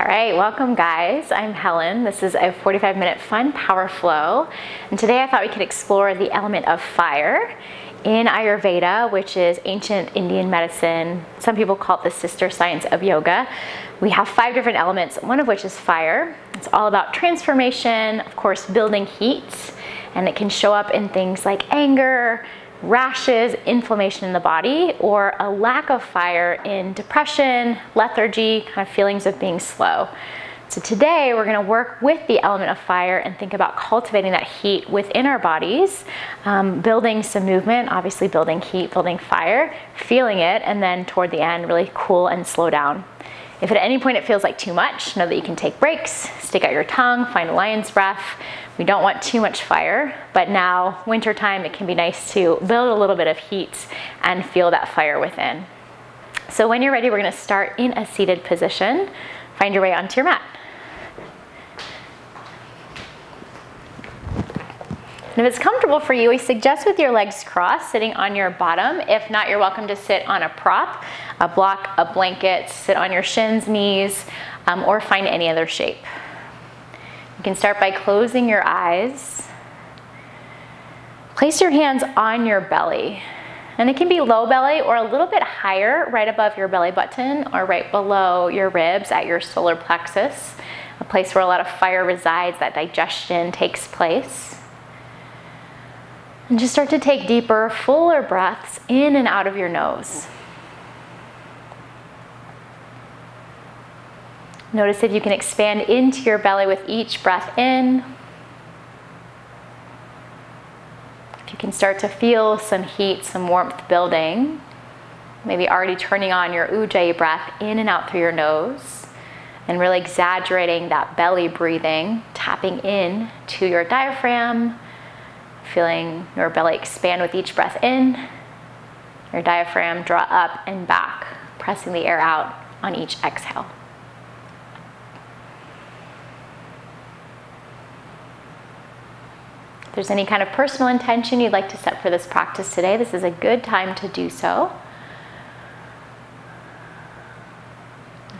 All right, welcome guys. I'm Helen. This is a 45-minute fun power flow. And today I thought we could explore the element of fire. In Ayurveda, which is ancient Indian medicine, some people call it the sister science of yoga, we have 5 different elements, one of which is fire. It's all about transformation, of course, building heat, and it can show up in things like anger, rashes, inflammation in the body, or a lack of fire in depression, lethargy, kind of feelings of being slow. So today we're going to work with the element of fire and think about cultivating that heat within our bodies, building some movement, obviously building heat, building fire, feeling it, and then toward the end really cool and slow down. If at any point it feels like too much, know that you can take breaks, stick out your tongue, find a lion's breath. We don't want too much fire, but now wintertime it can be nice to build a little bit of heat and feel that fire within. So when you're ready, we're going to start in a seated position. Find your way onto your mat. And if it's comfortable for you, we suggest with your legs crossed, sitting on your bottom. If not, you're welcome to sit on a prop, a block, a blanket, sit on your shins, knees, or find any other shape. You can start by closing your eyes. Place your hands on your belly. And it can be low belly or a little bit higher, right above your belly button or right below your ribs at your solar plexus, a place where a lot of fire resides, that digestion takes place. And just start to take deeper, fuller breaths in and out of your nose. Notice if you can expand into your belly with each breath in. If you can start to feel some heat, some warmth building, maybe already turning on your ujjayi breath in and out through your nose, and really exaggerating that belly breathing, tapping in to your diaphragm, feeling your belly expand with each breath in, your diaphragm draw up and back, pressing the air out on each exhale. If there's any kind of personal intention you'd like to set for this practice today, this is a good time to do so.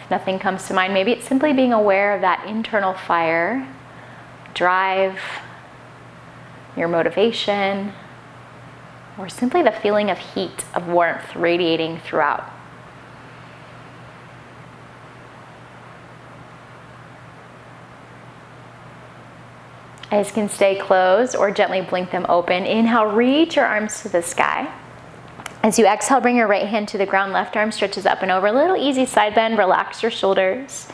If nothing comes to mind, maybe it's simply being aware of that internal fire, drive, your motivation, or simply the feeling of heat, of warmth radiating throughout. Eyes can stay closed or gently blink them open. Inhale, reach your arms to the sky. As you exhale, bring your right hand to the ground, left arm stretches up and over. A little easy side bend, relax your shoulders.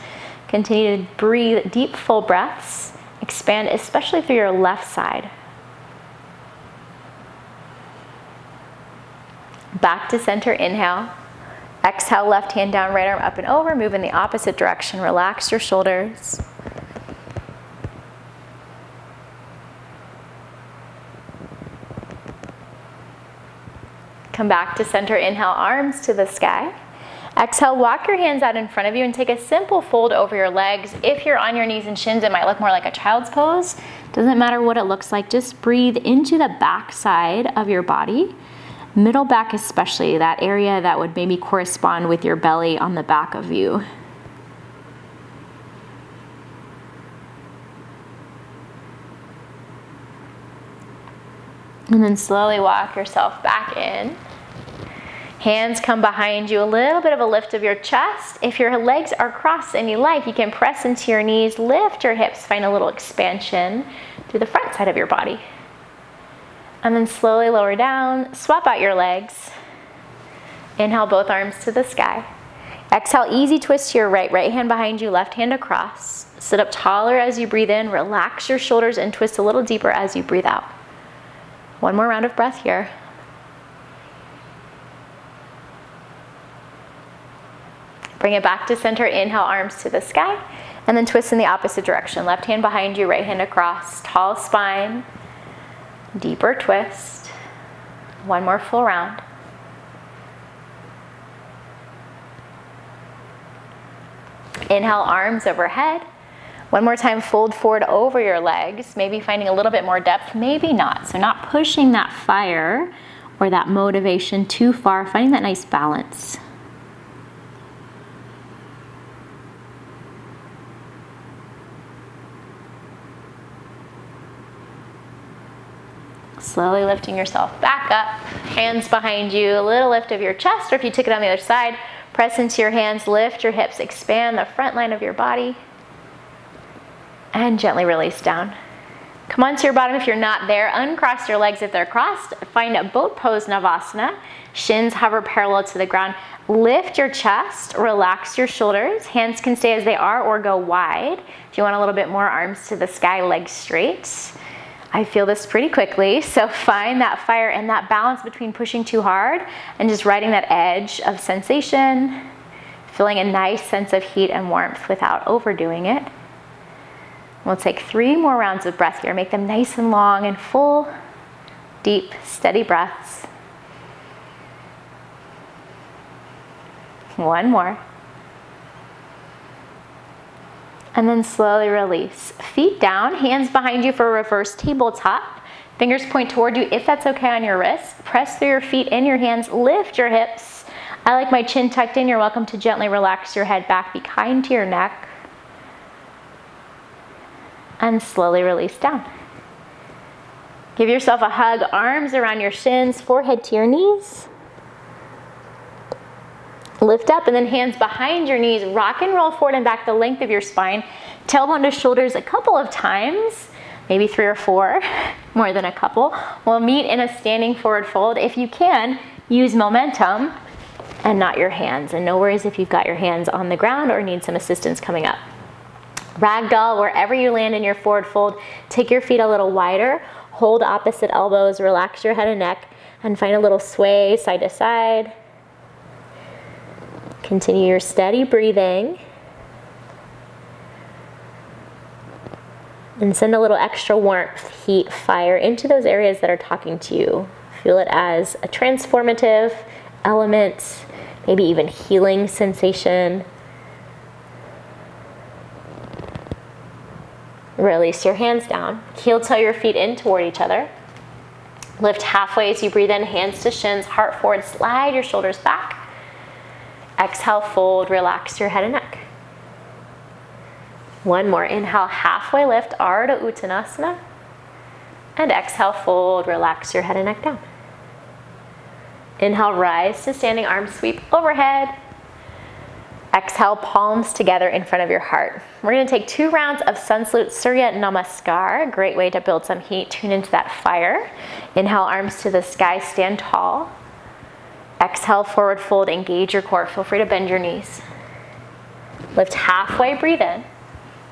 Continue to breathe deep, full breaths. Expand, especially through your left side. Back to center, inhale. Exhale, left hand down, right arm up and over. Move in the opposite direction. Relax your shoulders. Come back to center, inhale, arms to the sky. Exhale, walk your hands out in front of you and take a simple fold over your legs. If you're on your knees and shins, it might look more like a child's pose. Doesn't matter what it looks like, just breathe into the back side of your body. Middle back especially, that area that would maybe correspond with your belly on the back of you. And then slowly walk yourself back in. Hands come behind you, a little bit of a lift of your chest. If your legs are crossed and you like, you can press into your knees, lift your hips, find a little expansion through the front side of your body. And then slowly lower down, swap out your legs. Inhale, both arms to the sky. Exhale, easy twist to your right, right hand behind you, left hand across. Sit up taller as you breathe in, relax your shoulders and twist a little deeper as you breathe out. One more round of breath here. Bring it back to center, inhale, arms to the sky, and then twist in the opposite direction. Left hand behind you, right hand across, tall spine. Deeper twist. One more full round. Inhale, arms overhead. One more time, fold forward over your legs, maybe finding a little bit more depth, maybe not. So not pushing that fire or that motivation too far, finding that nice balance. Slowly lifting yourself back up, hands behind you, a little lift of your chest, or if you took it on the other side, press into your hands, lift your hips, expand the front line of your body, and gently release down. Come onto your bottom if you're not there, uncross your legs if they're crossed, find a boat pose Navasana, shins hover parallel to the ground, lift your chest, relax your shoulders, hands can stay as they are or go wide. If you want a little bit more, arms to the sky, legs straight. I feel this pretty quickly, so find that fire and that balance between pushing too hard and just riding that edge of sensation, feeling a nice sense of heat and warmth without overdoing it. We'll take 3 more rounds of breath here. Make them nice and long and full, deep, steady breaths. 1 more. And then slowly release. Feet down, hands behind you for a reverse tabletop. Fingers point toward you if that's okay on your wrists. Press through your feet in your hands, lift your hips. I like my chin tucked in. You're welcome to gently relax your head back, be kind to your neck. And slowly release down. Give yourself a hug, arms around your shins, forehead to your knees. Lift up and then hands behind your knees, rock and roll forward and back the length of your spine. Tailbone to shoulders a couple of times, maybe 3 or 4, more than a couple. We'll meet in a standing forward fold. If you can, use momentum and not your hands. And no worries if you've got your hands on the ground or need some assistance coming up. Ragdoll, wherever you land in your forward fold, take your feet a little wider, hold opposite elbows, relax your head and neck, and find a little sway side to side. Continue your steady breathing. And send a little extra warmth, heat, fire into those areas that are talking to you. Feel it as a transformative element, maybe even healing sensation. Release your hands down. Heel toe your feet in toward each other. Lift halfway as you breathe in, hands to shins, heart forward, slide your shoulders back. Exhale, fold, relax your head and neck. 1 more. Inhale, halfway lift, Ardha Uttanasana. And exhale, fold, relax your head and neck down. Inhale, rise to standing, arms sweep overhead. Exhale, palms together in front of your heart. We're going to take 2 rounds of Sun Salute Surya Namaskar. Great way to build some heat, tune into that fire. Inhale, arms to the sky, stand tall. Exhale, forward fold, engage your core. Feel free to bend your knees. Lift halfway, breathe in.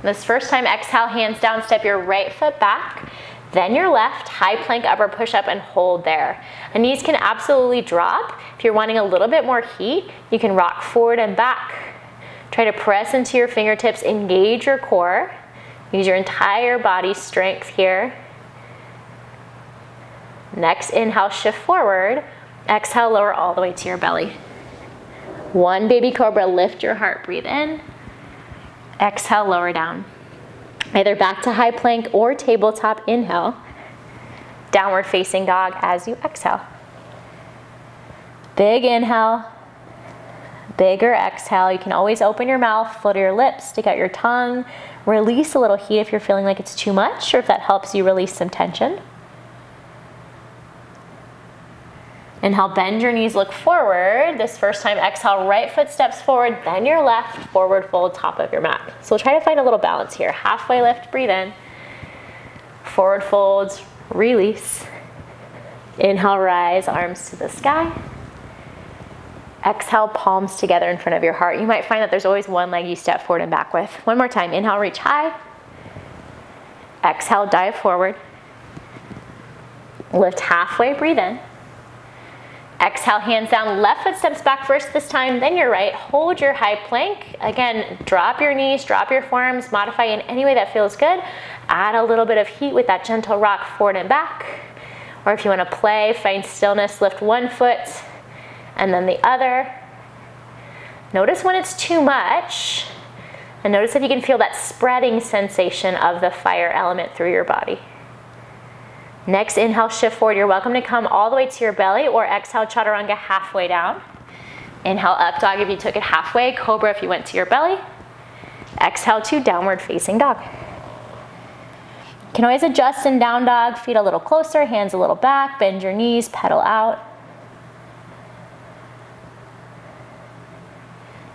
This first time, exhale, hands down, step your right foot back, then your left, high plank, upper push-up, and hold there. The knees can absolutely drop. If you're wanting a little bit more heat, you can rock forward and back. Try to press into your fingertips, engage your core. Use your entire body strength here. Next, inhale, shift forward. Exhale, lower all the way to your belly. 1 baby cobra, lift your heart, breathe in. Exhale, lower down. Either back to high plank or tabletop, inhale. Downward facing dog as you exhale. Big inhale, bigger exhale. You can always open your mouth, flutter your lips, stick out your tongue. Release a little heat if you're feeling like it's too much or if that helps you release some tension. Inhale, bend your knees, look forward. This first time, exhale, right foot steps forward, then your left, forward fold, top of your mat. So we'll try to find a little balance here. Halfway lift, breathe in. Forward folds, release. Inhale, rise, arms to the sky. Exhale, palms together in front of your heart. You might find that there's always one leg you step forward and back with. 1 more time. Inhale, reach high. Exhale, dive forward. Lift halfway, breathe in. Exhale, hands down, left foot steps back first this time, then your right. Hold your high plank. Again, drop your knees, drop your forearms, modify in any way that feels good. Add a little bit of heat with that gentle rock forward and back. Or if you want to play, find stillness, lift 1 foot and then the other. Notice when it's too much, and notice if you can feel that spreading sensation of the fire element through your body. Next, inhale, shift forward. You're welcome to come all the way to your belly, or exhale, chaturanga halfway down. Inhale, up dog if you took it halfway, cobra if you went to your belly. Exhale to downward facing dog. can always adjust in down dog, feet a little closer, hands a little back, bend your knees, pedal out.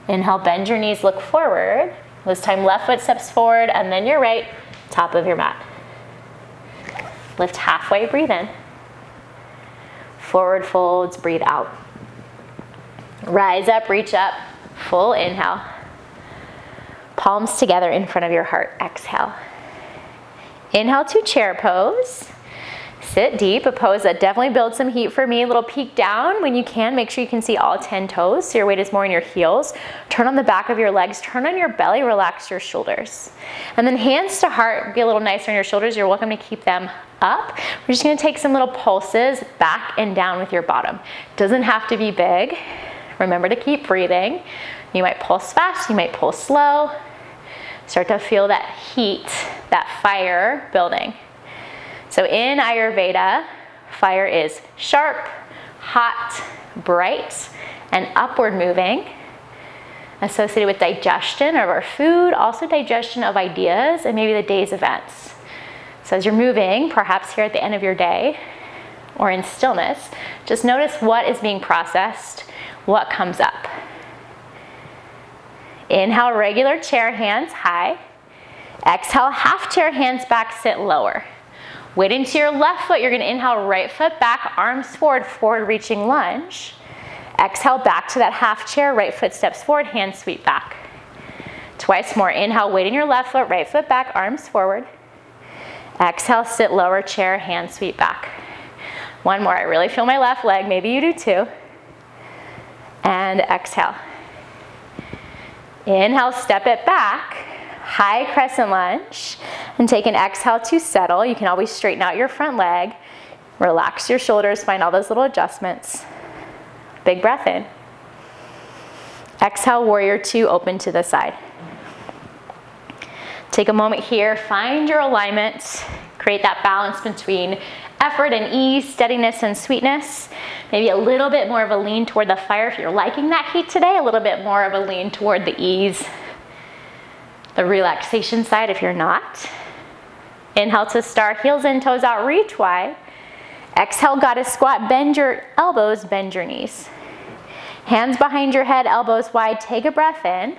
Inhale, bend your knees, look forward. This time left foot steps forward and then your right, top of your mat. Lift halfway, breathe in. Forward folds, breathe out. Rise up, reach up, full inhale. Palms together in front of your heart, exhale. Inhale to chair pose. Sit deep, a pose that definitely builds some heat for me. A little peek down when you can. Make sure you can see all 10 toes so your weight is more in your heels. Turn on the back of your legs, turn on your belly, relax your shoulders. And then hands to heart, be a little nicer on your shoulders. You're welcome to keep them up. We're just gonna take some little pulses back and down with your bottom. Doesn't have to be big. Remember to keep breathing. You might pulse fast, you might pulse slow. Start to feel that heat, that fire building. So in Ayurveda, fire is sharp, hot, bright, and upward moving, associated with digestion of our food, also digestion of ideas, and maybe the day's events. So as you're moving, perhaps here at the end of your day, or in stillness, just notice what is being processed, what comes up. Inhale, regular chair, hands high. Exhale, half chair, hands back, sit lower. Weight into your left foot. You're gonna inhale, right foot back, arms forward, forward reaching lunge. Exhale, back to that half chair, right foot steps forward, hands sweep back. Twice more. Inhale, weight in your left foot, right foot back, arms forward. Exhale, sit lower, chair, hands sweep back. One more. I really feel my left leg. Maybe you do too. And exhale. Inhale, step it back. High crescent lunge. And take an exhale to settle. You can always straighten out your front leg. Relax your shoulders. Find all those little adjustments. Big breath in. Exhale, warrior two, open to the side. Take a moment here. Find your alignment. Create that balance between effort and ease, steadiness and sweetness. Maybe a little bit more of a lean toward the fire if you're liking that heat today. A little bit more of a lean toward the ease, the relaxation side if you're not. Inhale to start, heels in, toes out, reach wide. Exhale, goddess squat, bend your elbows, bend your knees. Hands behind your head, elbows wide, take a breath in.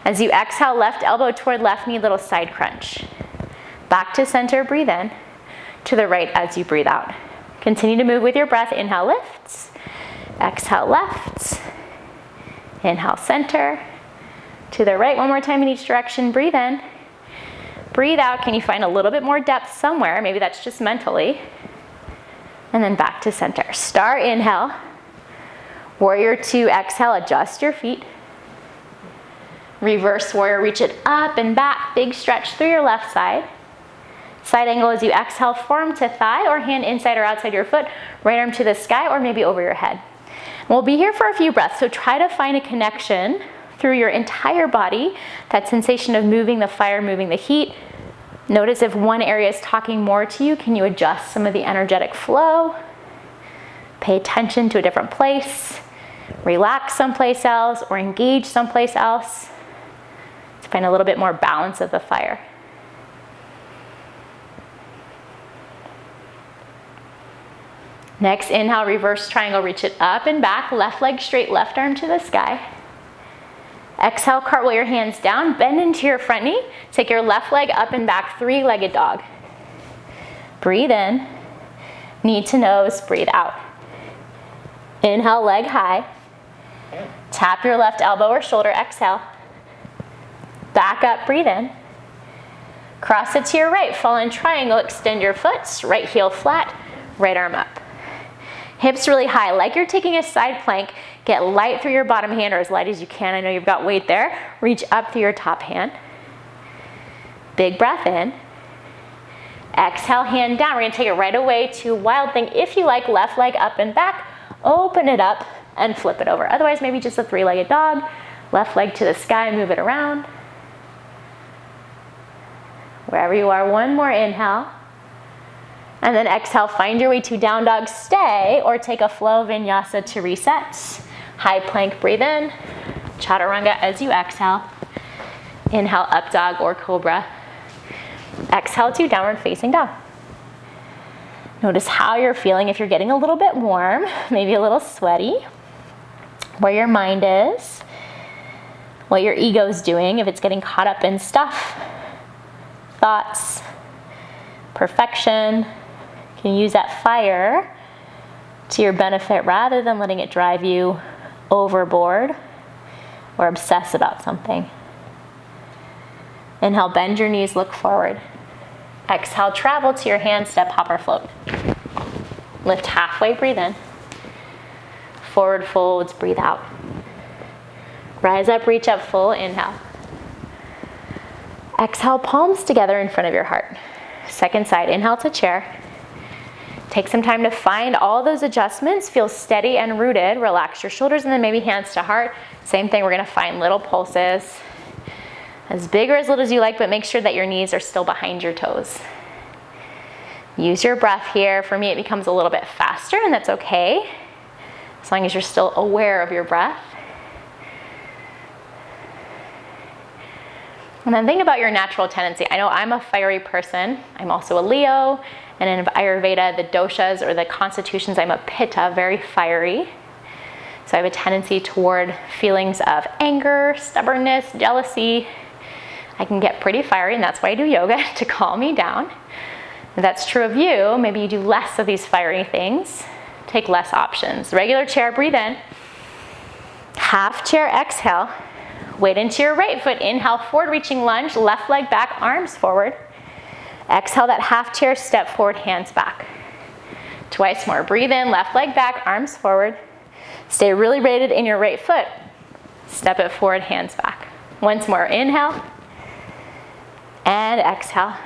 As you exhale, left elbow toward left knee, little side crunch. Back to center, breathe in. To the right as you breathe out. Continue to move with your breath. Inhale, lifts. Exhale, left. Inhale, center. To the right, one more time in each direction, breathe in. Breathe out. Can you find a little bit more depth somewhere? Maybe that's just mentally. And then back to center. Start, inhale. Warrior two, exhale, adjust your feet. Reverse warrior, reach it up and back. Big stretch through your left side. Side angle as you exhale, forearm to thigh or hand inside or outside your foot. Right arm to the sky or maybe over your head. We'll be here for a few breaths, so try to find a connection through your entire body. That sensation of moving the fire, moving the heat. Notice if one area is talking more to you, can you adjust some of the energetic flow? Pay attention to a different place. Relax someplace else or engage someplace else to find a little bit more balance of the fire. Next, inhale, reverse triangle, reach it up and back, left leg straight, left arm to the sky. Exhale, cartwheel your hands down, bend into your front knee. Take your left leg up and back, three-legged dog. Breathe in, knee to nose, breathe out. Inhale, leg high. Tap your left elbow or shoulder, exhale. Back up, breathe in. Cross it to your right, fall in triangle, extend your foot, right heel flat, right arm up. Hips really high, like you're taking a side plank. Get light through your bottom hand, or as light as you can. I know you've got weight there. Reach up through your top hand. Big breath in. Exhale, hand down. We're gonna take it right away to wild thing. If you like, left leg up and back. Open it up and flip it over. Otherwise, maybe just a three-legged dog. Left leg to the sky, move it around. Wherever you are, one more inhale. And then exhale, find your way to down dog, stay, or take a flow vinyasa to reset. High plank, breathe in. Chaturanga as you exhale. Inhale, up dog or cobra. Exhale to downward facing dog. Notice how you're feeling, if you're getting a little bit warm, maybe a little sweaty, where your mind is, what your ego's doing, if it's getting caught up in stuff, thoughts, perfection. You can use that fire to your benefit rather than letting it drive you overboard or obsess about something. Inhale, bend your knees, look forward. Exhale, travel to your hand, step, hop, or float. Lift halfway, breathe in. Forward folds, breathe out. Rise up, reach up, full inhale. Exhale, palms together in front of your heart. Second side, inhale to chair. Take some time to find all those adjustments. Feel steady and rooted. Relax your shoulders and then maybe hands to heart. Same thing, we're gonna find little pulses. As big or as little as you like, but make sure that your knees are still behind your toes. Use your breath here. For me, it becomes a little bit faster, and that's okay, as long as you're still aware of your breath. And then think about your natural tendency. I know I'm a fiery person. I'm also a Leo, and in Ayurveda, the doshas or the constitutions, I'm a Pitta, very fiery. So I have a tendency toward feelings of anger, stubbornness, jealousy. I can get pretty fiery, and that's why I do yoga, to calm me down. If that's true of you, maybe you do less of these fiery things. Take less options. Regular chair, breathe in. Half chair, exhale. Weight into your right foot. Inhale, forward reaching lunge, left leg back, arms forward. Exhale that half chair, step forward, hands back. Twice more. Breathe in, left leg back, arms forward. Stay really weighted in your right foot. Step it forward, hands back. Once more. Inhale. And exhale.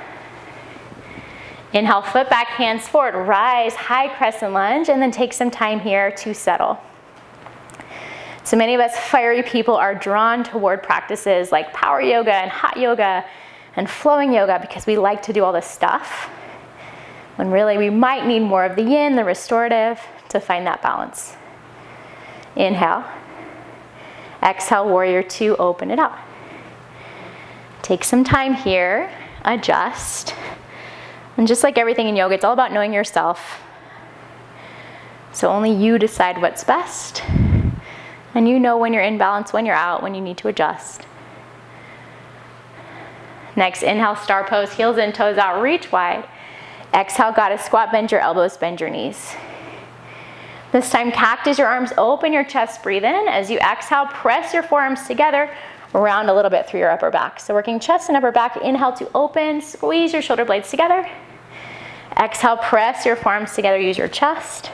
Inhale, foot back, hands forward. Rise, high crescent lunge, and then take some time here to settle. So many of us fiery people are drawn toward practices like power yoga and hot yoga and flowing yoga because we like to do all this stuff, when really we might need more of the yin, the restorative, to find that balance. Inhale. Exhale, warrior two, open it up. Take some time here, adjust. And just like everything in yoga, it's all about knowing yourself. So only you decide what's best. And you know when you're in balance, when you're out, when you need to adjust. Next, inhale, star pose, heels in, toes out, reach wide. Exhale, goddess squat, bend your elbows, bend your knees. This time, cactus, your arms open, your chest, breathe in. As you exhale, press your forearms together. Round a little bit through your upper back. So working chest and upper back, inhale to open, squeeze your shoulder blades together. Exhale, press your forearms together, use your chest.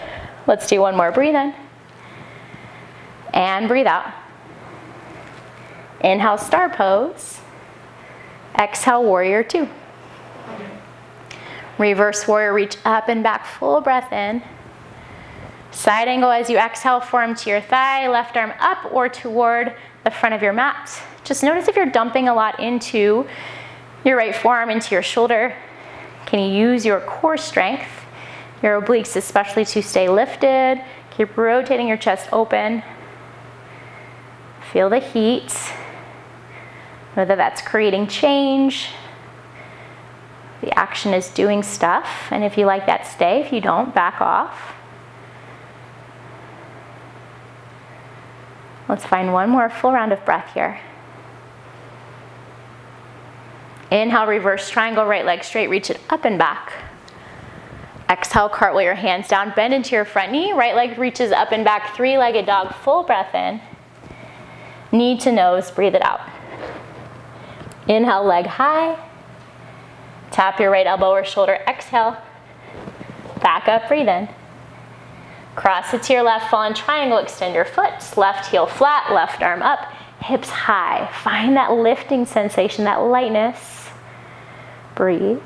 Let's do one more, breathe in. And breathe out. Inhale, star pose. Exhale, warrior two. Reverse warrior, reach up and back, full breath in. Side angle as you exhale, forearm to your thigh, left arm up or toward the front of your mat. Just notice if you're dumping a lot into your right forearm, into your shoulder. Can you use your core strength, your obliques especially, to stay lifted? Keep rotating your chest open. Feel the heat, whether that's creating change. The action is doing stuff, and if you like that, stay. If you don't, back off. Let's find one more full round of breath here. Inhale, reverse triangle, right leg straight, reach it up and back. Exhale, cartwheel your hands down, bend into your front knee, right leg reaches up and back, three-legged dog, full breath in. Knee to nose, breathe it out. Inhale, leg high. Tap your right elbow or shoulder, exhale. Back up, breathe in. Cross it to your left, fall in triangle, extend your foot, left heel flat, left arm up, hips high. Find that lifting sensation, that lightness. Breathe.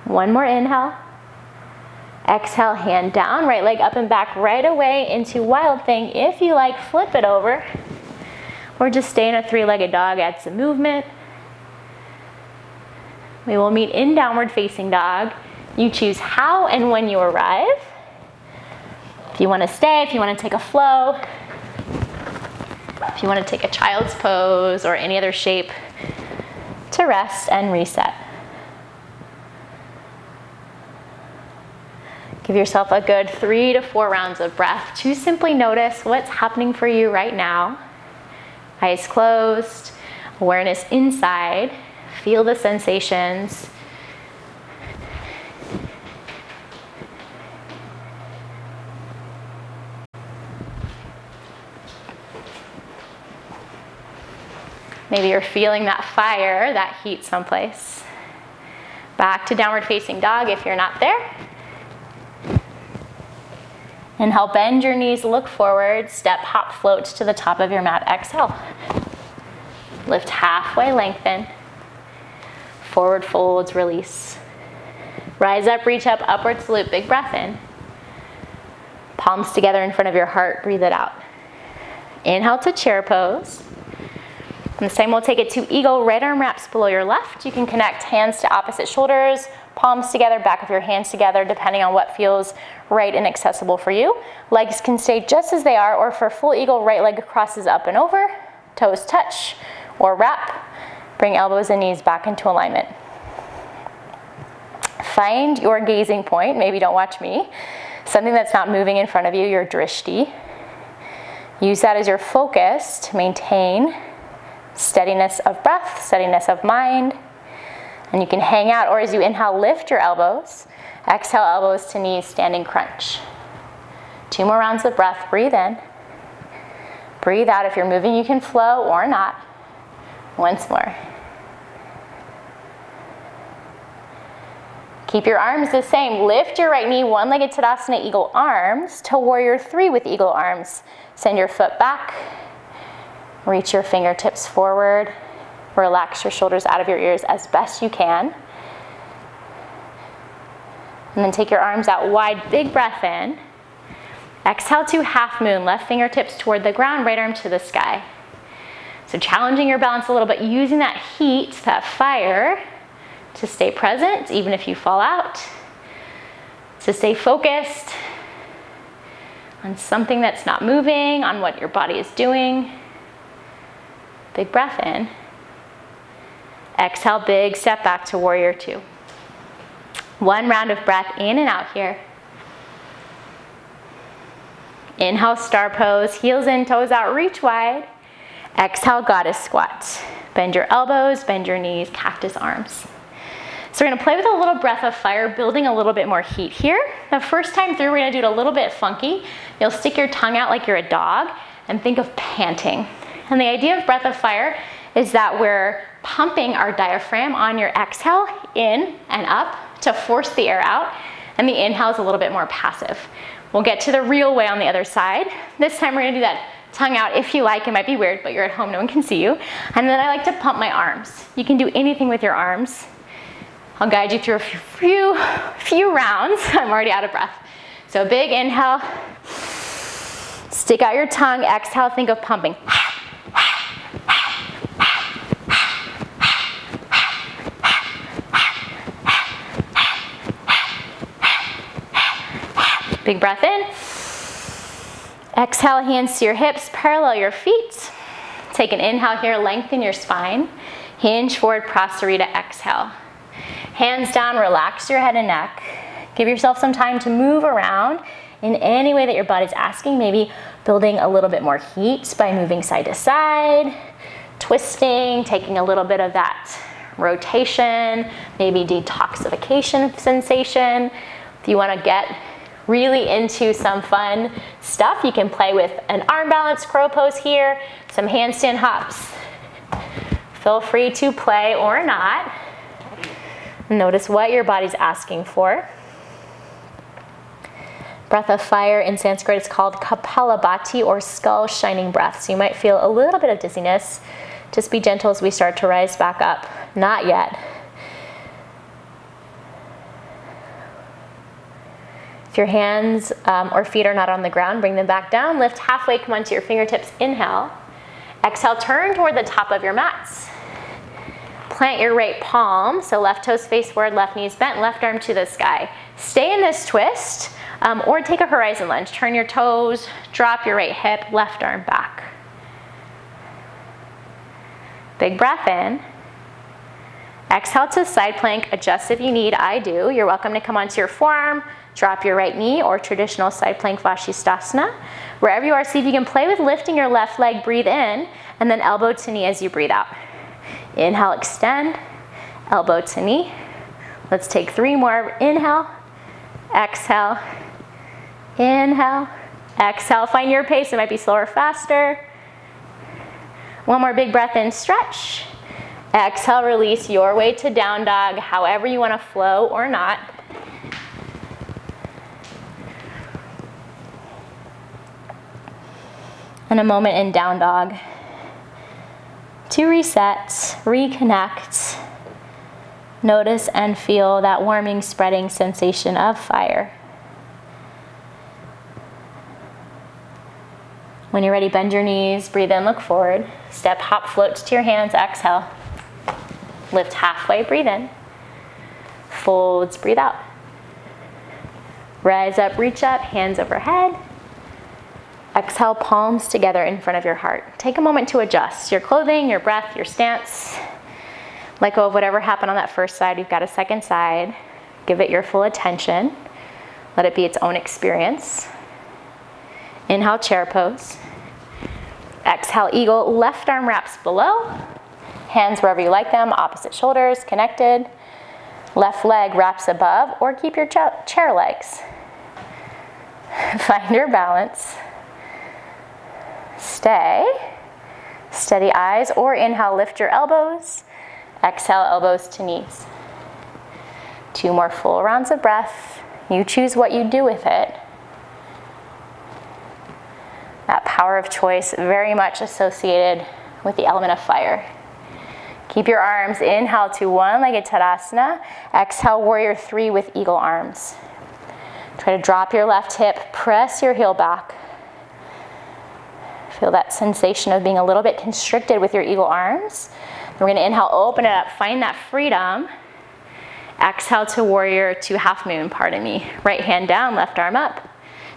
One more inhale. Exhale, hand down, right leg up and back right away into wild thing. If you like, flip it over. Or just stay in a three-legged dog, add some movement. We will meet in downward facing dog. You choose how and when you arrive. If you want to stay, if you want to take a flow, if you want to take a child's pose or any other shape, to rest and reset. Give yourself a good 3 to 4 rounds of breath to simply notice what's happening for you right now. Eyes closed, awareness inside. Feel the sensations. Maybe you're feeling that fire, that heat someplace. Back to downward facing dog if you're not there. Inhale, bend your knees, look forward, step, hop, float to the top of your mat. Exhale. Lift halfway, lengthen. Forward folds, release. Rise up, reach up, upward salute, big breath in. Palms together in front of your heart, breathe it out. Inhale to chair pose. And this time we'll take it to eagle, right arm wraps below your left. You can connect hands to opposite shoulders, palms together, back of your hands together, depending on what feels right and accessible for you. Legs can stay just as they are, or for full eagle, right leg crosses up and over, toes touch, or wrap. Bring elbows and knees back into alignment. Find your gazing point, maybe don't watch me, something that's not moving in front of you, your drishti. Use that as your focus to maintain steadiness of breath, steadiness of mind. And you can hang out, or as you inhale, lift your elbows. Exhale, elbows to knees, standing crunch. 2 more rounds of breath. Breathe in. Breathe out. If you're moving, you can flow or not. Once more. Keep your arms the same. Lift your right knee, one-legged Tadasana, eagle arms, to warrior 3 with eagle arms. Send your foot back. Reach your fingertips forward. Relax your shoulders out of your ears as best you can. And then take your arms out wide, big breath in. Exhale to half moon, left fingertips toward the ground, right arm to the sky. So challenging your balance a little bit, using that heat, that fire, to stay present, even if you fall out. To stay focused on something that's not moving, on what your body is doing. Big breath in. Exhale, big step back to warrior 2. 1 round of breath in and out here. Inhale, star pose, heels in, toes out, reach wide. Exhale, goddess squat. Bend your elbows, bend your knees, cactus arms. So we're gonna play with a little breath of fire, building a little bit more heat here. The first time through, we're gonna do it a little bit funky. You'll stick your tongue out like you're a dog and think of panting. And the idea of breath of fire is that we're pumping our diaphragm on your exhale, in and up, to force the air out, and the inhale is a little bit more passive. We'll get to the real way on the other side. This time we're gonna do that tongue out if you like. It might be weird, but you're at home, no one can see you. And then I like to pump my arms. You can do anything with your arms. I'll guide you through a few rounds. I'm already out of breath. So big inhale, stick out your tongue, exhale, think of pumping. Big breath in. Exhale, hands to your hips, parallel your feet. Take an inhale here, lengthen your spine. Hinge forward, Prasarita, exhale. Hands down, relax your head and neck. Give yourself some time to move around in any way that your body's asking, maybe building a little bit more heat by moving side to side, twisting, taking a little bit of that rotation, maybe detoxification sensation. If you want to get really into some fun stuff, you can play with an arm balance crow pose here, some handstand hops. Feel free to play or not. Notice what your body's asking for. Breath of fire in Sanskrit is called Kapalabhati, or skull shining breath. So you might feel a little bit of dizziness. Just be gentle as we start to rise back up. Not yet. If your hands or feet are not on the ground, bring them back down. Lift halfway, come onto your fingertips. Inhale. Exhale, turn toward the top of your mats. Plant your right palm, so left toes face forward, left knees bent, left arm to the sky. Stay in this twist, or take a horizon lunge. Turn your toes, drop your right hip, left arm back. Big breath in. Exhale to side plank. Adjust if you need, I do. You're welcome to come onto your forearm, drop your right knee, or traditional side plank Vashisthasana. Wherever you are, see if you can play with lifting your left leg. Breathe in, and then elbow to knee as you breathe out. Inhale, extend, elbow to knee. Let's take 3 more. Inhale, exhale, inhale, exhale. Find your pace. It might be slower or faster. One more big breath in, stretch. Exhale, release your way to down dog, however you want to flow or not. And a moment in down dog to reset, reconnect. Notice and feel that warming, spreading sensation of fire. When you're ready, bend your knees, breathe in, look forward. Step, hop, float to your hands, exhale. Lift halfway, breathe in. Folds, breathe out. Rise up, reach up, hands overhead. Exhale, palms together in front of your heart. Take a moment to adjust your clothing, your breath, your stance. Let go of whatever happened on that first side. We've got a second side. Give it your full attention. Let it be its own experience. Inhale, chair pose. Exhale, eagle. Left arm wraps below. Hands wherever you like them. Opposite shoulders connected. Left leg wraps above, or keep your chair legs. Find your balance. Stay. Steady eyes, or inhale, lift your elbows. Exhale, elbows to knees. 2 more full rounds of breath. You choose what you do with it. That power of choice very much associated with the element of fire. Keep your arms. Inhale to one-legged Tadasana. Exhale, warrior 3 with eagle arms. Try to drop your left hip, press your heel back. Feel that sensation of being a little bit constricted with your eagle arms. We're going to inhale, open it up, find that freedom. Exhale to warrior 2, half moon, pardon me. Right hand down, left arm up.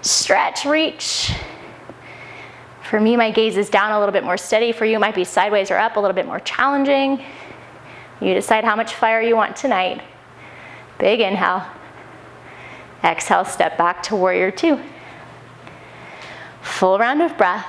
Stretch, reach. For me, my gaze is down, a little bit more steady. For you, it might be sideways or up, a little bit more challenging. You decide how much fire you want tonight. Big inhale. Exhale, step back to warrior 2. Full round of breath.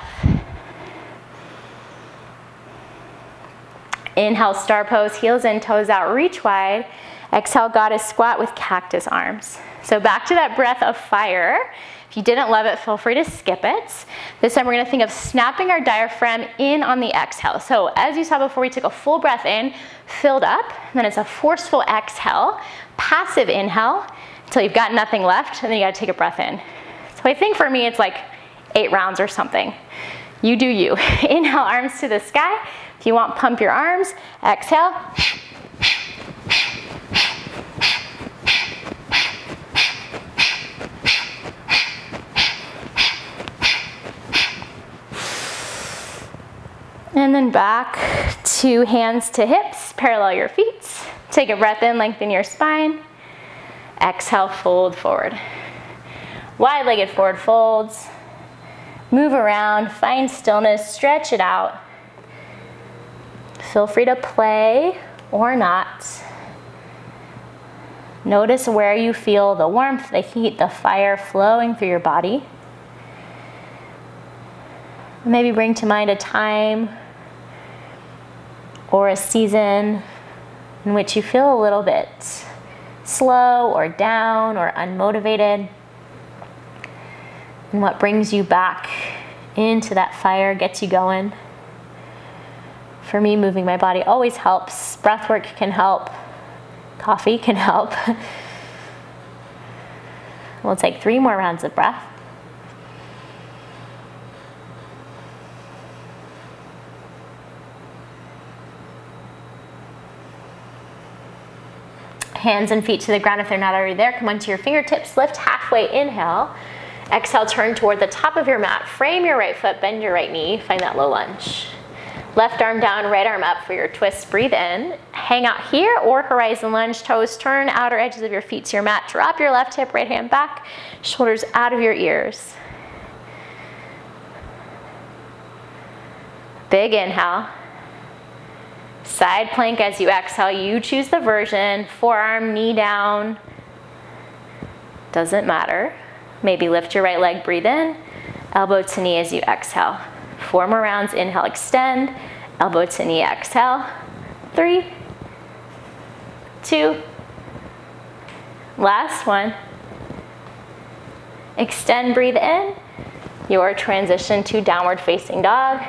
Inhale, star pose, heels in, toes out, reach wide. Exhale, goddess squat with cactus arms. So back to that breath of fire. If you didn't love it, feel free to skip it. This time we're going to think of snapping our diaphragm in on the exhale. So as you saw before, we took a full breath in, filled up, and then it's a forceful exhale, passive inhale until you've got nothing left, and then you got to take a breath in. So I think for me it's like 8 rounds or something. You do you. Inhale, arms to the sky. If you want, pump your arms. Exhale. And then back to hands to hips. Parallel your feet. Take a breath in, lengthen your spine. Exhale, fold forward. Wide-legged forward folds. Move around, find stillness, stretch it out. Feel free to play or not. Notice where you feel the warmth, the heat, the fire flowing through your body. Maybe bring to mind a time or a season in which you feel a little bit slow or down or unmotivated. And what brings you back into that fire, gets you going. For me, moving my body always helps. Breath work can help. Coffee can help. We'll take 3 more rounds of breath. Hands and feet to the ground if they're not already there. Come onto your fingertips, lift halfway, inhale. Exhale, turn toward the top of your mat. Frame your right foot, bend your right knee. Find that low lunge. Left arm down, right arm up for your twist. Breathe in. Hang out here or horizon lunge. Toes turn, outer edges of your feet to your mat. Drop your left hip, right hand back. Shoulders out of your ears. Big inhale. Side plank as you exhale. You choose the version. Forearm, knee down. Doesn't matter. Maybe lift your right leg, breathe in. Elbow to knee as you exhale. 4 more rounds. Inhale, extend. Elbow to knee, exhale. 3, 2. Last one. Extend, breathe in. Your transition to downward facing dog.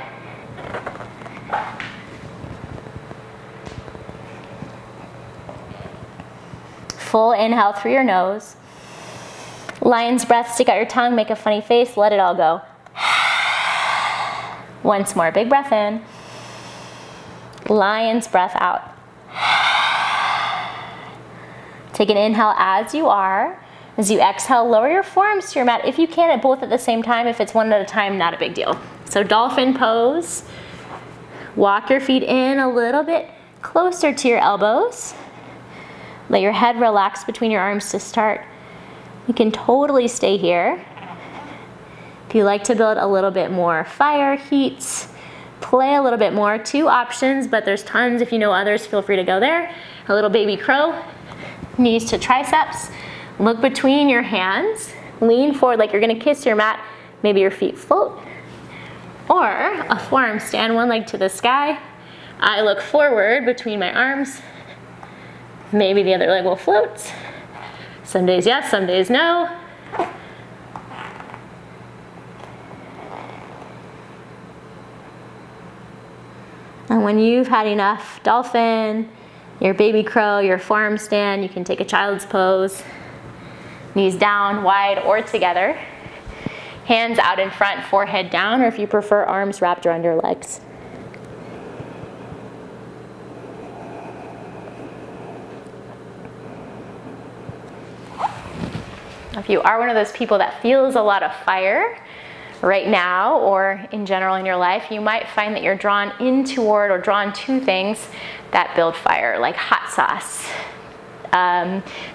Full inhale through your nose. Lion's breath, stick out your tongue, make a funny face, let it all go. Once more, big breath in. Lion's breath out. Take an inhale as you are. As you exhale, lower your forearms to your mat. If you can, at both at the same time. If it's one at a time, not a big deal. So dolphin pose. Walk your feet in a little bit closer to your elbows. Let your head relax between your arms to start. You can totally stay here. If you like to build a little bit more fire, heat, play a little bit more. 2 options, but there's tons. If you know others, feel free to go there. A little baby crow. Knees to triceps. Look between your hands. Lean forward like you're gonna kiss your mat. Maybe your feet float. Or a forearm stand, one leg to the sky. I look forward between my arms. Maybe the other leg will float. Some days yes, some days no. And when you've had enough dolphin, your baby crow, your forearm stand, you can take a child's pose. Knees down, wide or together. Hands out in front, forehead down, or if you prefer, arms wrapped around your legs. If you are one of those people that feels a lot of fire right now or in general in your life, you might find that you're drawn in toward or drawn to things that build fire, like hot sauce,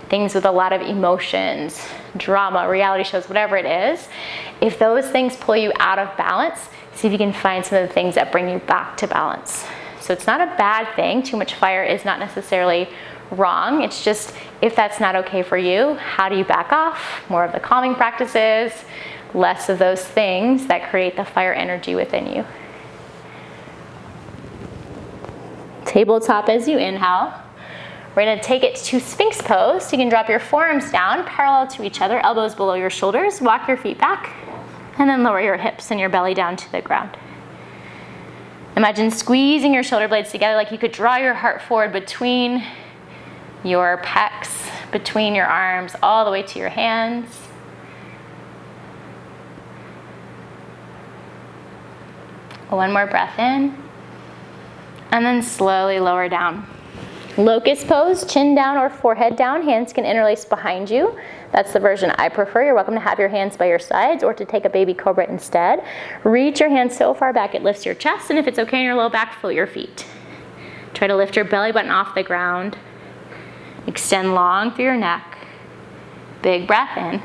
things with a lot of emotions, drama, reality shows, whatever it is. If those things pull you out of balance, see if you can find some of the things that bring you back to balance. So it's not a bad thing. Too much fire is not necessarily wrong. It's just, if that's not okay for you, how do you back off? More of the calming practices, less of those things that create the fire energy within you. Tabletop as you inhale. We're going to take it to Sphinx Pose. So you can drop your forearms down, parallel to each other, elbows below your shoulders. Walk your feet back, and then lower your hips and your belly down to the ground. Imagine squeezing your shoulder blades together like you could draw your heart forward between your pecs, between your arms, all the way to your hands. One more breath in, and then slowly lower down. Locust pose, chin down or forehead down. Hands can interlace behind you. That's the version I prefer. You're welcome to have your hands by your sides or to take a baby cobra instead. Reach your hands so far back it lifts your chest, and if it's okay in your low back, float your feet. Try to lift your belly button off the ground. Extend long through your neck. Big breath in.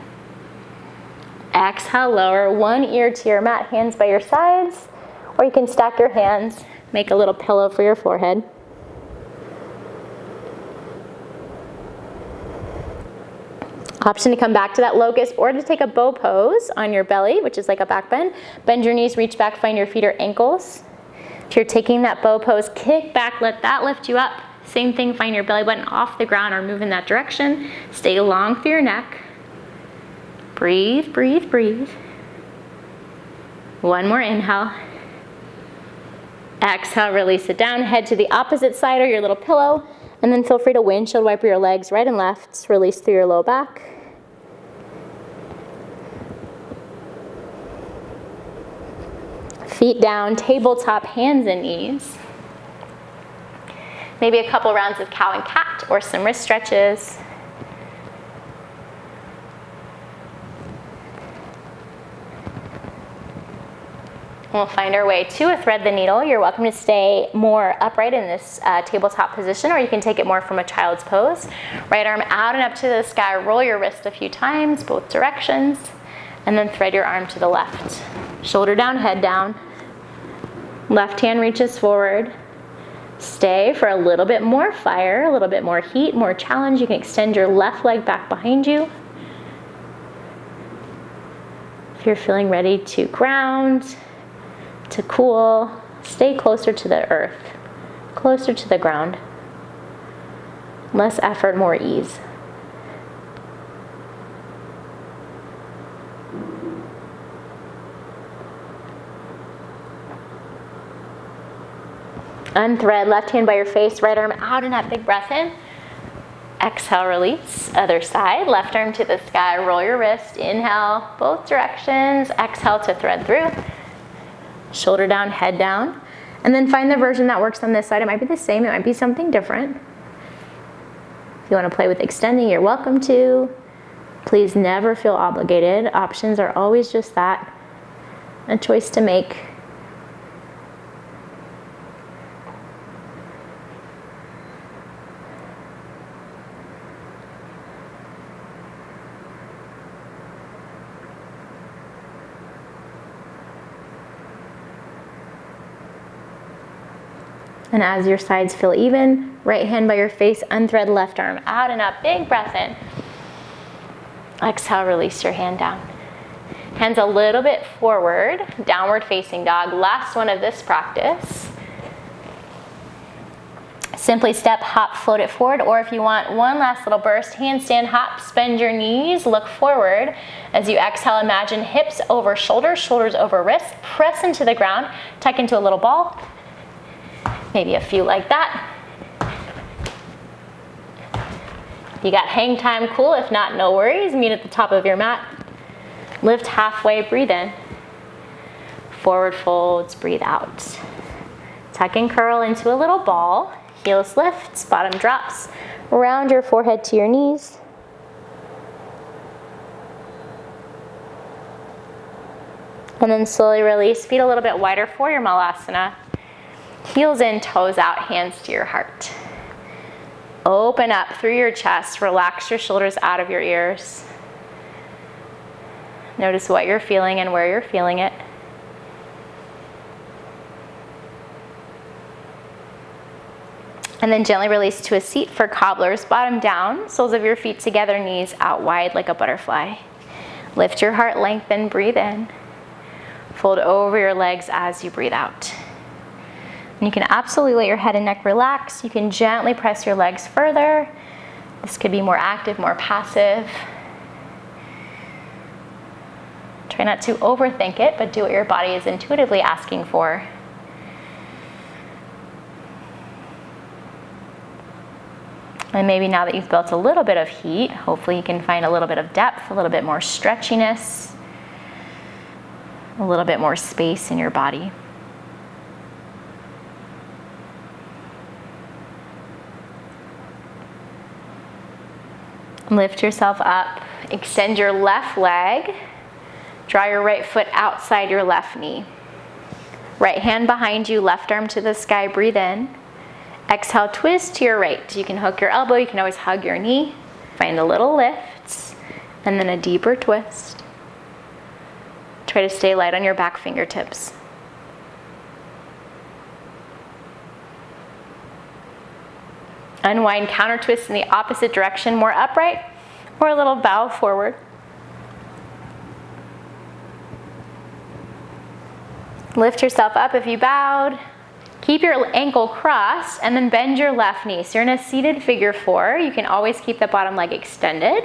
Exhale, lower one ear to your mat, hands by your sides, or you can stack your hands, make a little pillow for your forehead. Option to come back to that locust or to take a bow pose on your belly, which is like a back bend. Bend your knees, reach back, find your feet or ankles. If you're taking that bow pose, kick back, let that lift you up. Same thing, find your belly button off the ground or move in that direction. Stay long through your neck. Breathe, breathe, breathe. One more inhale. Exhale, release it down. Head to the opposite side or your little pillow. And then feel free to windshield wiper your legs right and left. Release through your low back. Feet down, tabletop, hands and knees. Maybe a couple rounds of cow and cat or some wrist stretches. We'll find our way to a thread the needle. You're welcome to stay more upright in this tabletop position, or you can take it more from a child's pose. Right arm out and up to the sky. Roll your wrist a few times, both directions, and then thread your arm to the left. Shoulder down, head down. Left hand reaches forward. Stay for a little bit more fire, a little bit more heat, more challenge. You can extend your left leg back behind you. If you're feeling ready to ground, to cool, stay closer to the earth, closer to the ground. Less effort, more ease. Unthread, left hand by your face, right arm out in that big breath in. Exhale, release. Other side, left arm to the sky, roll your wrist. Inhale, both directions. Exhale to thread through. Shoulder down, head down. And then find the version that works on this side. It might be the same, it might be something different. If you want to play with extending, you're welcome to. Please never feel obligated. Options are always just that, a choice to make. And as your sides feel even, right hand by your face, unthread left arm out and up, big breath in. Exhale, release your hand down. Hands a little bit forward, downward facing dog. Last one of this practice. Simply step, hop, float it forward, or if you want one last little burst, handstand, hop, bend your knees, look forward. As you exhale, imagine hips over shoulders, shoulders over wrists, press into the ground, tuck into a little ball. Maybe a few like that. You got hang time, cool. If not, no worries. Meet at the top of your mat. Lift halfway, breathe in. Forward folds, breathe out. Tuck and curl into a little ball. Heels lifts, bottom drops. Round your forehead to your knees. And then slowly release, feet a little bit wider for your Malasana. Heels in, toes out, hands to your heart. Open up through your chest, relax your shoulders out of your ears. Notice what you're feeling and where you're feeling it. And then gently release to a seat for cobblers, bottom down, soles of your feet together, knees out wide like a butterfly. Lift your heart, lengthen, breathe in. Fold over your legs as you breathe out. And you can absolutely let your head and neck relax. You can gently press your legs further. This could be more active, more passive. Try not to overthink it, but do what your body is intuitively asking for. And maybe now that you've built a little bit of heat, hopefully you can find a little bit of depth, a little bit more stretchiness, a little bit more space in your body. Lift yourself up, extend your left leg, draw your right foot outside your left knee. Right hand behind you, left arm to the sky, breathe in. Exhale, twist to your right. You can hook your elbow, you can always hug your knee. Find a little lift, and then a deeper twist. Try to stay light on your back fingertips. Unwind, counter twist in the opposite direction, more upright, or a little bow forward. Lift yourself up if you bowed. Keep your ankle crossed and then bend your left knee. So you're in a seated figure four. You can always keep the bottom leg extended.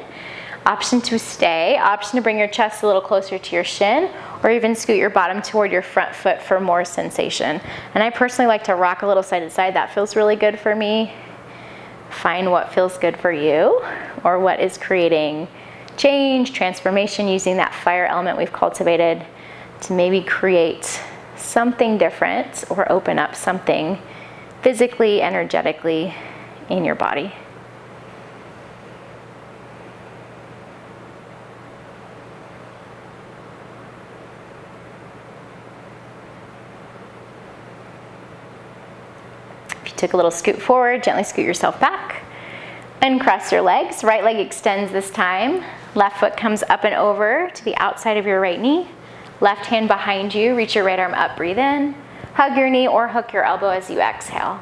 Option to stay, option to bring your chest a little closer to your shin, or even scoot your bottom toward your front foot for more sensation. And I personally like to rock a little side to side. That feels really good for me. Find what feels good for you, or what is creating change, transformation, using that fire element we've cultivated to maybe create something different or open up something physically, energetically in your body. If you took a little scoot forward, gently scoot yourself back. Uncross your legs. Right leg extends this time. Left foot comes up and over to the outside of your right knee. Left hand behind you, reach your right arm up, breathe in. Hug your knee or hook your elbow as you exhale.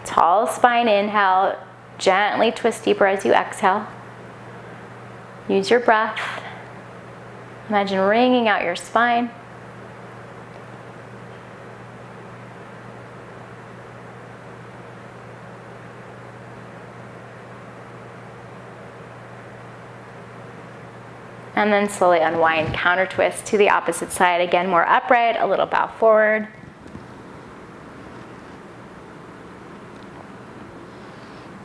Tall spine, inhale. Gently twist deeper as you exhale. Use your breath. Imagine wringing out your spine. And then slowly unwind, counter twist to the opposite side. Again, more upright, a little bow forward.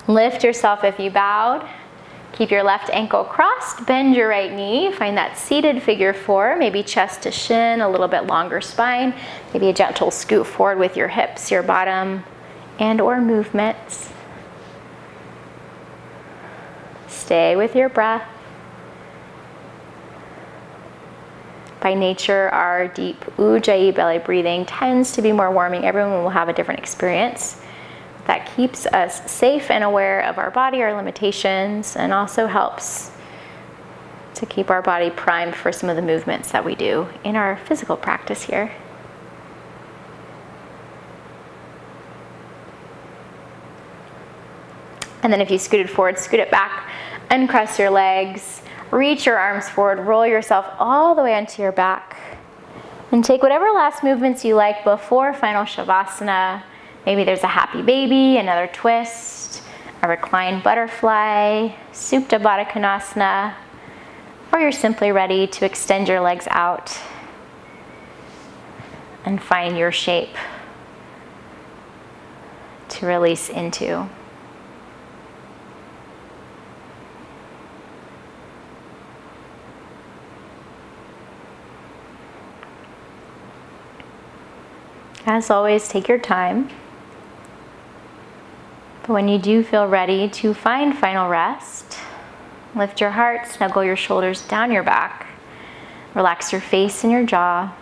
Lift yourself if you bowed. Keep your left ankle crossed, bend your right knee. Find that seated figure four, maybe chest to shin, a little bit longer spine. Maybe a gentle scoot forward with your hips, your bottom, and or movements. Stay with your breath. By nature, our deep Ujjayi belly breathing tends to be more warming. Everyone will have a different experience. That keeps us safe and aware of our body, our limitations, and also helps to keep our body primed for some of the movements that we do in our physical practice here. And then if you scooted forward, scoot it back, uncross your legs, reach your arms forward, roll yourself all the way onto your back, and take whatever last movements you like before final Shavasana. Maybe there's a happy baby, another twist, a reclined butterfly, Supta Baddha Konasana, or you're simply ready to extend your legs out and find your shape to release into. As always, take your time. But when you do feel ready to find final rest, lift your heart, snuggle your shoulders down your back, relax your face and your jaw.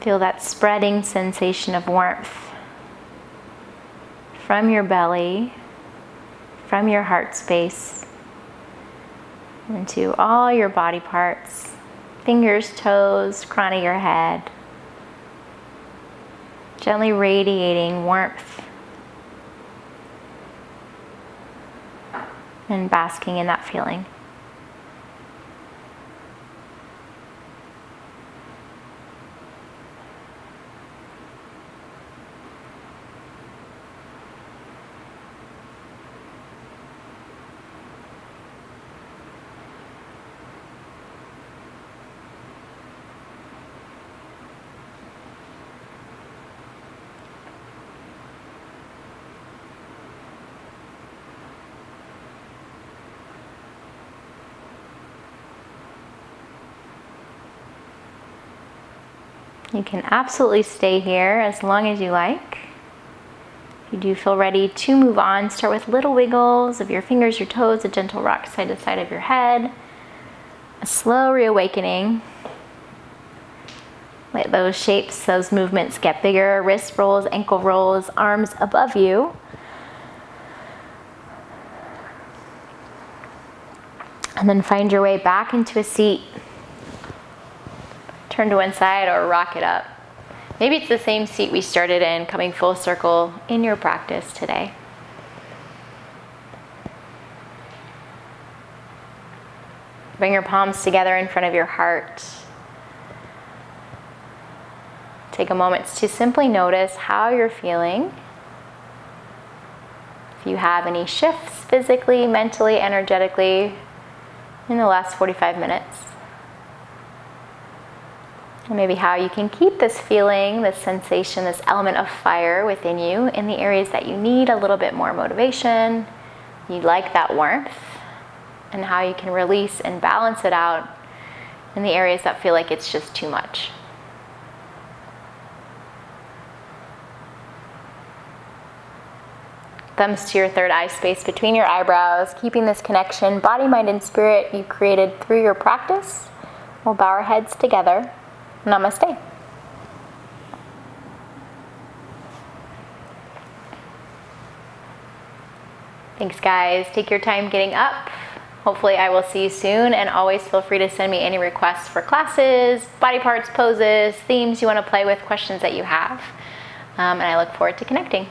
Feel that spreading sensation of warmth from your belly, from your heart space, into all your body parts. Fingers, toes, crown of your head. Gently radiating warmth and basking in that feeling. You can absolutely stay here as long as you like. If you do feel ready to move on, start with little wiggles of your fingers, your toes, a gentle rock side to side of your head. A slow reawakening. Let those shapes, those movements get bigger. Wrist rolls, ankle rolls, arms above you. And then find your way back into a seat. Turn to one side or rock it up. Maybe it's the same seat we started in, coming full circle in your practice today. Bring your palms together in front of your heart. Take a moment to simply notice how you're feeling. If you have any shifts physically, mentally, energetically in the last 45 minutes. And maybe how you can keep this feeling, this sensation, this element of fire within you in the areas that you need a little bit more motivation, you like that warmth, and how you can release and balance it out in the areas that feel like it's just too much. Thumbs to your third eye space between your eyebrows, keeping this connection, body, mind, and spirit you created through your practice. We'll bow our heads together. Namaste. Thanks, guys. Take your time getting up. hopefully I will see you soon, and always feel free to send me any requests for classes, body parts, poses, themes you want to play with, questions that you have. And I look forward to connecting.